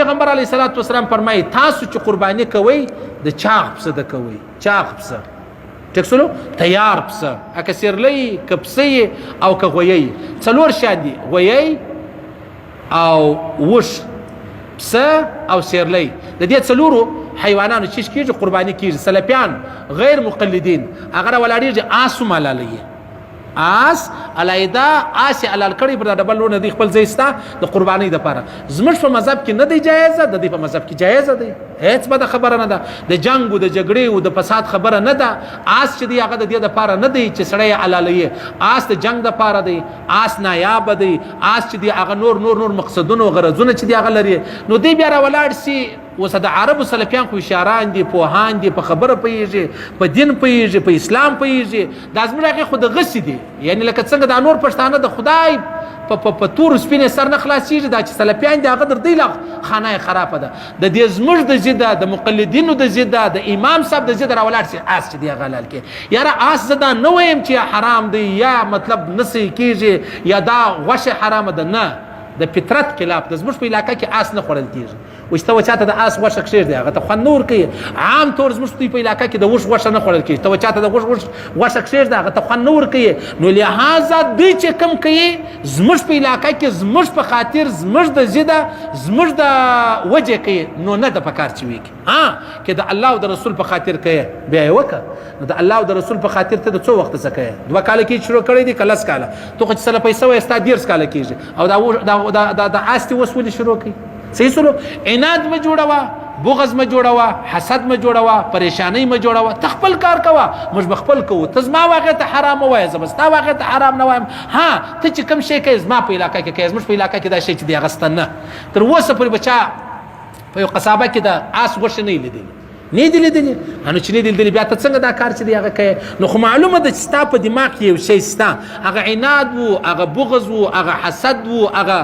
پیغمبر علیه الصلاۃ والسلام فرمایي تاسو چې قرباني کوئ د چاغ پسه د کوئ چاغ پسه ټیک سلو تیار پسه اکه سیرلی که پسه او که غویی څلور شان دي غویی او وش پسه او سیرلی د دې څلورو حیوانانو چې کیږي قرباني کیږي سلفیان غیر مقلدین هغه ولاړیږي آسو ملالیه آس علایدا آس علال کړي پر ډبل لونه دی خپل ځای ستا د قرباني د پاره زموږ په مذهب کې نه دی جایزه د دې په مذهب کې جایزه دی هیڅ بده خبره نه ده د جنگ او د جګړې او د فساد خبره نه ده آس چې دی هغه د دې د پاره نه دی چې سړی علالي آس د جنگ د پاره دی آس نایاب دی آس چې دی هغه نور مقصدونه او غرضونه چې دی هغه لري نو دی بیا ولاړ سي وسه د عربو سلفیان خو اشاران دي پوهان دي په خبره پیږي په دین پیږي په اسلام پیږي دا زموږ خو د غسی دي یعنی لکه څنګه د نور پښتانه د خدای په تور سپینې سر نه خلاصیږي دا چې سلفیان دي هغه در دی لا خانه خرابه ده د دې زموږ د زیده د مقلدینو د زیده د امام صاحب د زیده راولار سي آس چې دی غلال کې یاره آس زدا نه ویم چې حرام دی یا مطلب نسی کیږي یا دا غوښه حرام ده نه د فطرت خلاف د زموږ په علاقې کې آس نه خوړل کیږي وشته وچاته د آس غوښه کښې دی هغه ته خوند نور کوي عام طور زموږ په علاقې کې د وښ غوښه نه خوړل کیږي ته وچاته د غوښه کښې دی هغه ته خوند نور کوي نو لہذا دوی چې کم کوي زموږ په علاقې کې زموږ په خاطر زموږ د زیده زموږ د وجه کوي نو نه د پکار چې وي کې د الله او د رسول په خاطر کوي بیا یې وکړه نو د الله او د رسول په خاطر ته د څو وخت څه کوي 2 کاله کې شروع کړی دی که 10 کاله تو خو چې سره پیسې وایي ستا 10 کاله کېږي او دا آستې اوس ولې شروع کړي صحیح سلو عناد مه جوړوه بغض مه جوړوه حسد مه جوړوه پریشانی مه جوړوه ته خپل کار کوه موږ به خپل کوو ته زما واقع ته حرام ووایه زه به ستا واقع ته حرام نه وایم ها ته چې کوم شی کوې زما په علاقه کې کوې زموږ په علاقه کې دا شی چې دی هغه سته نه تر اوسه پورې به چا په یو قصابه کې د آس غوښې نه یې لیدلې نه دي لیدلې انو چې نه دي لیدلې بیا ته څنګه دا کار چې دی هغه کوي نو خو معلومه ده چې ستا په دماغ کې یو شی ستا هغه عناد وو هغه بغض وو هغه حسد وو هغه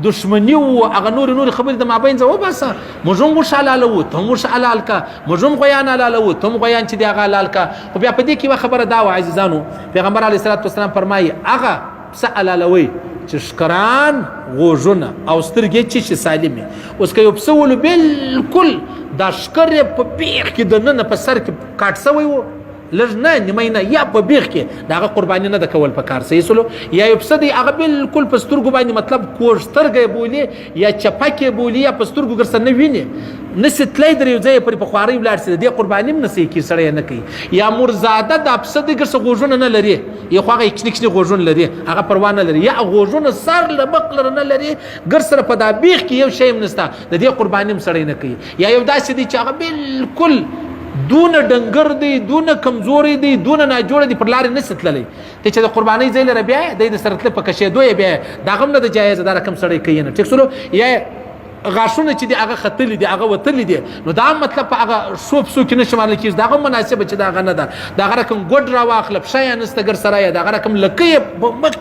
دشمنی وو هغه نور خبرې د مابین ځه وباسه موږ هم غوښه حلاله وو ته هم غوښه حلال کا موږ هم غویان حلاله وو ته هم غویان چې دی هغه حلال کا خو بیا په دې کې یوه خبره دا وه عزیزانو پیغمبر علیه الصلاة والسلام فرمایي هغه پسه حلالوئ چې ښکران غوږونه او سترګې چې سالمې اوس که یو پسه ولو بلکل دا ښکر یې په بیخ کې دننه په سر کې کاټ سوی و لږ نه نیمه نه یا په بیخ کې د هغه قرباني نه ده کول په کار صحیح سلو یا یو پسه دی هغه بلکل په سترګو باندې مطلب کوږ سترګه یې بولي یا چپک یې بولي یا په سترګو ګرسه نه ویني نسي تلی در یو ځای یې پرې په خوارۍ ولاړ سي د دې قرباني هم نسي کي سړی نه کوي یا مرزاده دا پسه دی ګرسه غوږونه نه لري یا خو هغه کشني غوږونه لري هغه پروا نه لري یا غوږونه سر له مخ لره نه لري ګرسره په دا بیخ کې یو شی هم نسته د دې قرباني هم سړی نه کوي یا یو داسې دی چې هغه بلکل دونه ډنګر دی دونه کمزوري دی دونه ناجوړه دی پر لارې نسي تللی ته چې د قربانۍ ځای لره بیا دی د سره تله په کشېدو یې بیا دا هم نه د جایزه دا رقم سړی کوي نه ټیک سلو یا غاښونه چې دی هغه ختلي دي هغه وتلي دي نو دا مطلب په هغه شو پسو کې نه شمارل کېږي دا هم مناسبه چې دا هغه نه ده دا هغه رقم ګوډ راواخله پښه یې نسته ګر سره یې دا هغه رقم لکۍ یې په مخ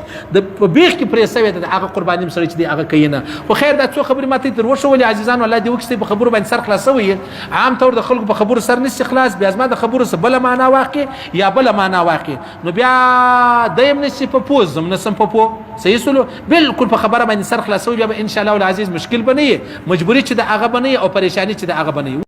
په بیخ کې پرې سوې ده د هغه قرباني هم سړی چې دی هغه کوي نه خو خیر دا څو خبرې ماته تر وښولې عزیزانو الله دې وکړي په خبرو باندې سر خلاصوي عام طور د خلکو په خبرو سر نشي خلاص بیا زما د خبرو څه بله معنا واقع یا بله معنا واقع نو بیا دیم نشي په پوز زم نسم په پو صحیح سلو بالکل په خبره باندې سر خلاصوي بیا به ان شاء الله العزیز مشکل به نه وي مجبوري چې د هغه بنئ او پریشانی چې د هغه بنئ